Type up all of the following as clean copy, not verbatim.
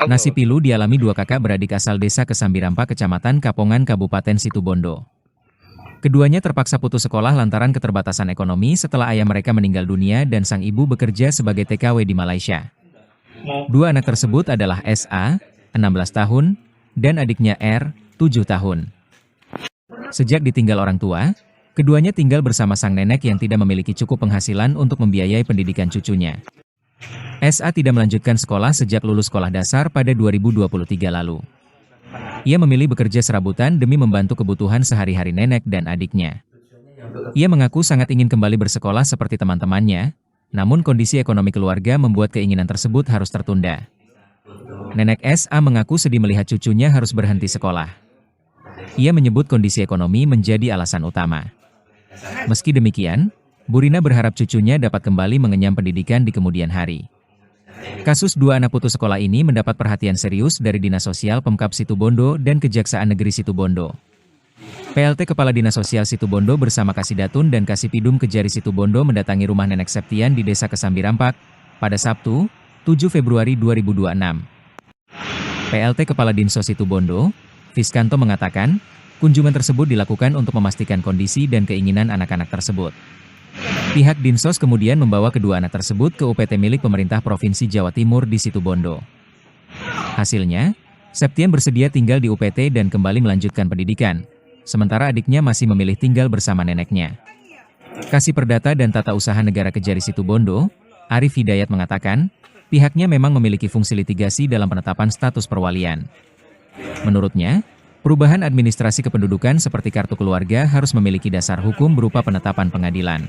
Nasib pilu dialami dua kakak beradik asal desa Kesambirampa, Kecamatan Kapongan, Kabupaten Situbondo. Keduanya terpaksa putus sekolah lantaran keterbatasan ekonomi setelah ayah mereka meninggal dunia dan sang ibu bekerja sebagai TKW di Malaysia. Dua anak tersebut adalah SA, 16 tahun, dan adiknya R, 7 tahun. Sejak ditinggal orang tua, keduanya tinggal bersama sang nenek yang tidak memiliki cukup penghasilan untuk membiayai pendidikan cucunya. SA tidak melanjutkan sekolah sejak lulus sekolah dasar pada 2023 lalu. Ia memilih bekerja serabutan demi membantu kebutuhan sehari-hari nenek dan adiknya. Ia mengaku sangat ingin kembali bersekolah seperti teman-temannya, namun kondisi ekonomi keluarga membuat keinginan tersebut harus tertunda. Nenek SA mengaku sedih melihat cucunya harus berhenti sekolah. Ia menyebut kondisi ekonomi menjadi alasan utama. Meski demikian, Burina berharap cucunya dapat kembali mengenyam pendidikan di kemudian hari. Kasus dua anak putus sekolah ini mendapat perhatian serius dari Dinas Sosial Pemkab Situbondo dan Kejaksaan Negeri Situbondo. PLT Kepala Dinas Sosial Situbondo bersama Kasidatun dan Kasipidum Kejari Situbondo mendatangi rumah Nenek Septian di Desa Kesambirampak pada Sabtu, 7 Februari 2026. PLT Kepala Dinsos Situbondo, Fiskanto mengatakan, kunjungan tersebut dilakukan untuk memastikan kondisi dan keinginan anak-anak tersebut. Pihak Dinsos kemudian membawa kedua anak tersebut ke UPT milik pemerintah Provinsi Jawa Timur di Situbondo. Hasilnya, Septian bersedia tinggal di UPT dan kembali melanjutkan pendidikan, sementara adiknya masih memilih tinggal bersama neneknya. Kasih Perdata dan Tata Usaha Negara Kejari Situbondo, Arif Hidayat mengatakan, pihaknya memang memiliki fungsi litigasi dalam penetapan status perwalian. Menurutnya, perubahan administrasi kependudukan seperti kartu keluarga harus memiliki dasar hukum berupa penetapan pengadilan.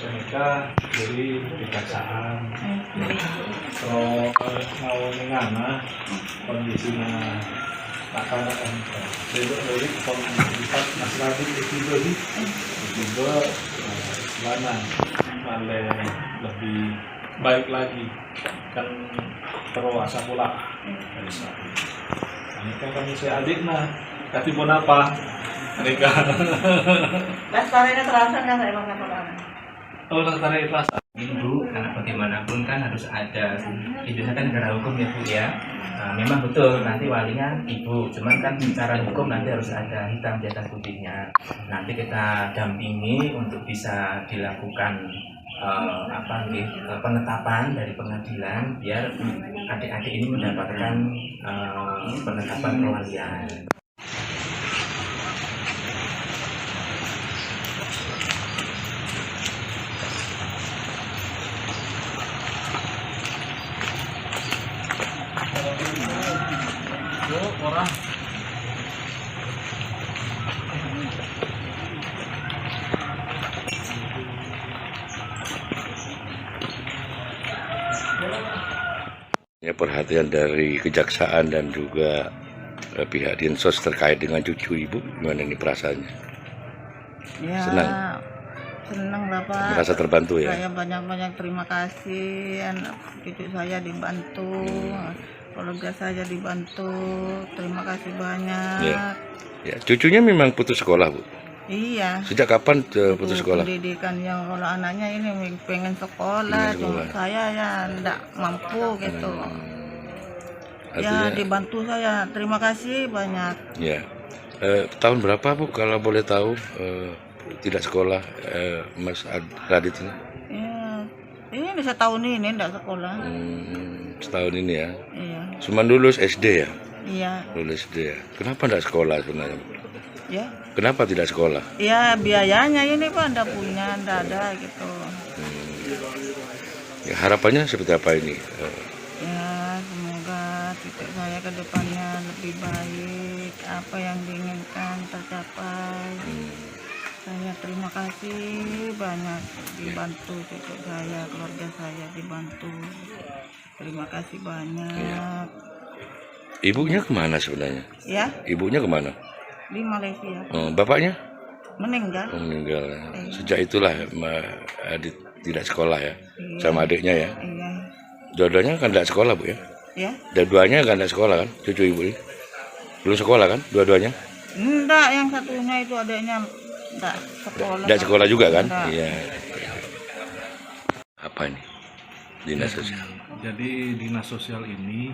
Mereka jadi kejaksaan terus mau mengana kondisinya masyarakat dari komunitas masyarakat itu juga mana malah lebih baik lagi kan terasa pula dari saat ini kan kami saya adik tapi pun apa mereka lestarinya terasa nggak saya emang apa? Oh, lestari kelas Bu, karena bagaimanapun kan harus ada, Indonesia kan negara hukum ya Bu ya. Nah, memang betul nanti walinya Ibu, cuman kan secara hukum nanti harus ada hitam di atas putihnya. Nanti kita dampingi untuk bisa dilakukan penetapan dari pengadilan biar adik-adik ini mendapatkan penetapan perwalian. orang ya, perhatian dari kejaksaan dan juga pihak Dinsos terkait dengan cucu Ibu, gimana ini perasaannya? Ya, senang lah Pak. Merasa terbantu ya? Saya banyak-banyak terima kasih, cucu saya dibantu, keluarga saya dibantu, terima kasih banyak. Ya, cucunya memang putus sekolah Bu? Iya. Sejak kapan putus sekolah? Pendidikan yang kalau anaknya ini pengen sekolah, cuma saya ya enggak mampu gitu. Artinya, ya dibantu saya, terima kasih banyak. Ya, tahun berapa Bu kalau boleh tahu tidak sekolah Mas Radit ini? Ya, ini setahun ini enggak sekolah. Setahun ini ya? Iya. Cuma lulus SD ya? Iya. Lulus SD ya. Kenapa enggak sekolah sebenarnya? Ya. Kenapa tidak sekolah? Ya biayanya ini Pak enggak punya, enggak ada gitu. Ya, harapannya seperti apa ini? Ya semoga titik saya ke depannya lebih baik, apa yang diinginkan tercapai. Saya terima kasih banyak dibantu cucu saya, keluarga saya dibantu. Terima kasih banyak. Ibunya kemana sebenarnya? Ya, Ibunya kemana? di Malaysia Bapaknya? meninggal. Meninggal. Sejak itulah adik tidak sekolah ya, sama adiknya ya. Iya, Dua-duanya kan tidak sekolah Bu ya? ya. Dua-duanya kan tidak sekolah kan, cucu ibu ini? Belum sekolah kan, dua-duanya? Enggak, yang satunya itu adanya enggak sekolah. Tidak sekolah juga kan? Enggak. Iya. Apa ini? Dinas sosial. Jadi dinas sosial ini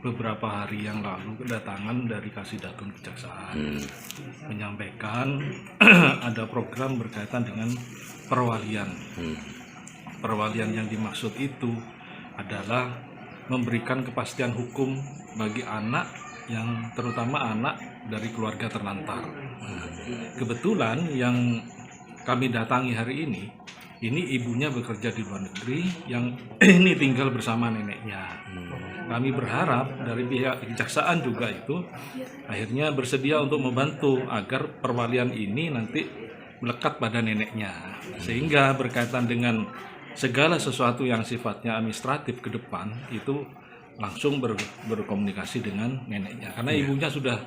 beberapa hari yang lalu kedatangan dari Kasidatun Kejaksaan menyampaikan ada program berkaitan dengan perwalian. Perwalian yang dimaksud itu adalah memberikan kepastian hukum bagi anak yang terutama anak dari keluarga terlantar. Kebetulan yang kami datangi hari ini ibunya bekerja di luar negeri, yang ini tinggal bersama neneknya. Kami berharap dari pihak kejaksaan juga itu akhirnya bersedia untuk membantu agar perwalian ini nanti melekat pada neneknya, sehingga berkaitan dengan segala sesuatu yang sifatnya administratif ke depan itu langsung berkomunikasi dengan neneknya, karena ibunya sudah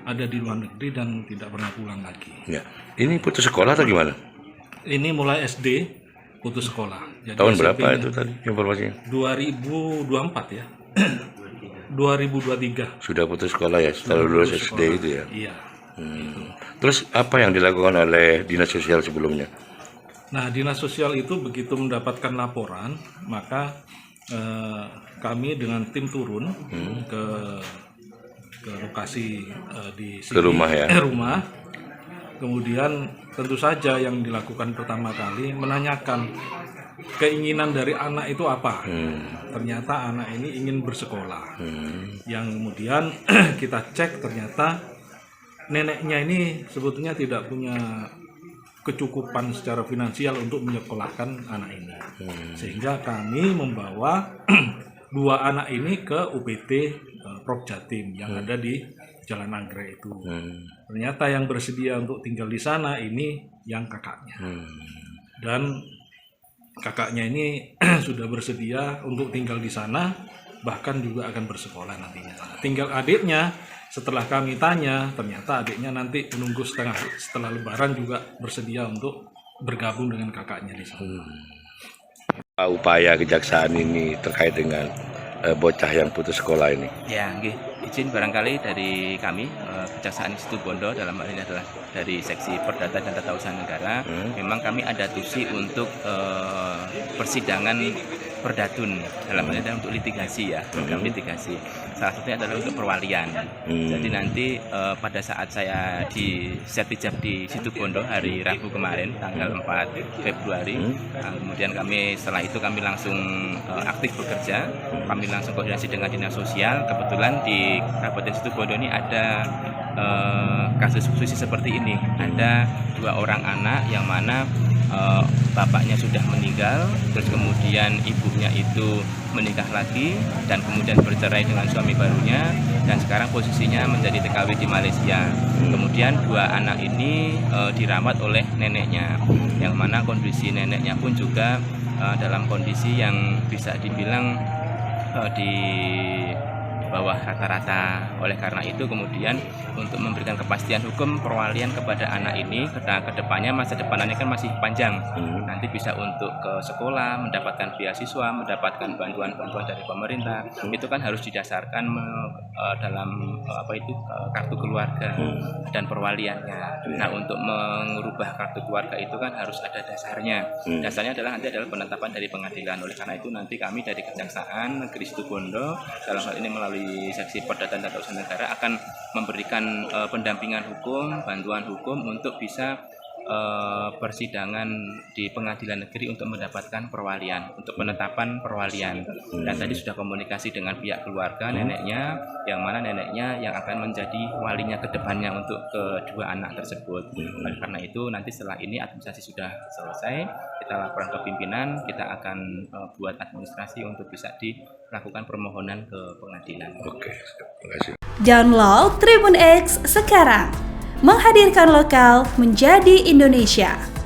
ada di luar negeri dan tidak pernah pulang lagi. Ya. Ini putus sekolah atau gimana? Ini mulai SD putus sekolah. Jadi Tahun berapa SMP-nya itu tadi informasinya? 2024 ya. 2023. Sudah putus sekolah ya, setelah lulus Putus SD sekolah. itu ya. Iya. Terus apa yang dilakukan oleh dinas sosial sebelumnya? Nah, dinas sosial itu begitu mendapatkan laporan, maka kami dengan tim turun ke lokasi di sini, Ke rumah ya? Rumah. Kemudian tentu saja yang dilakukan pertama kali menanyakan keinginan dari anak itu apa. Ternyata anak ini ingin bersekolah. Yang kemudian kita cek ternyata neneknya ini sebetulnya tidak punya kecukupan secara finansial untuk menyekolahkan anak ini. Sehingga kami membawa dua anak ini ke UPT Prop Jatim yang ada di Jalan Anggrek itu. Ternyata yang bersedia untuk tinggal di sana ini yang kakaknya. Dan kakaknya ini sudah bersedia untuk tinggal di sana, bahkan juga akan bersekolah nantinya. Tinggal adiknya, setelah kami tanya, ternyata adiknya nanti menunggu setelah Lebaran juga bersedia untuk bergabung dengan kakaknya di sana. Upaya kejaksaan ini terkait dengan bocah yang putus sekolah ini. Ya, nggih. Izin barangkali dari kami Kejaksaan Situ Bondo, dalam hal ini adalah dari Seksi Perdata dan Tata Usaha Negara. Memang kami ada tusi untuk persidangan perdatun, dalam hal ini adalah untuk litigasi ya, program litigasi. Salah satunya adalah untuk perwalian. Jadi nanti pada saat saya di Setijab di Situ Bondo hari Rabu kemarin tanggal 4 Februari, kemudian kami setelah itu kami langsung aktif bekerja, kami langsung koordinasi dengan dinas sosial. Kebetulan di Kabupaten Situ Bondo ini ada kasus khusus seperti ini. Ada dua orang anak yang mana bapaknya sudah meninggal, terus kemudian ibunya itu menikah lagi dan kemudian bercerai dengan suami barunya, dan sekarang posisinya menjadi TKW di Malaysia. Kemudian dua anak ini dirawat oleh neneknya, yang mana kondisi neneknya pun juga dalam kondisi yang bisa dibilang di bawah rata-rata. Oleh karena itu kemudian untuk memberikan kepastian hukum perwalian kepada anak ini, ke depannya masa depannya kan masih panjang. Nanti bisa untuk ke sekolah, mendapatkan beasiswa, mendapatkan bantuan-bantuan dari pemerintah. Itu kan harus didasarkan dalam kartu keluarga dan perwaliannya. Nah, untuk mengubah kartu keluarga itu kan harus ada dasarnya. Dasarnya adalah penetapan dari pengadilan. Oleh karena itu nanti kami dari Kejaksaan Negeri Situ Bondo dalam hal ini melalui Seksi Perdata dan Tata Usaha Negara akan memberikan pendampingan hukum, bantuan hukum untuk bisa persidangan di pengadilan negeri untuk mendapatkan perwalian, untuk penetapan perwalian. Dan tadi sudah komunikasi dengan pihak keluarga neneknya, yang mana neneknya yang akan menjadi walinya ke depannya untuk kedua anak tersebut. Oleh karena itu nanti setelah ini administrasi sudah selesai, kita laporan ke pimpinan, kita akan buat administrasi untuk bisa dilakukan permohonan ke pengadilan. Oke, terima kasih. Download Tribun X sekarang, menghadirkan lokal menjadi Indonesia.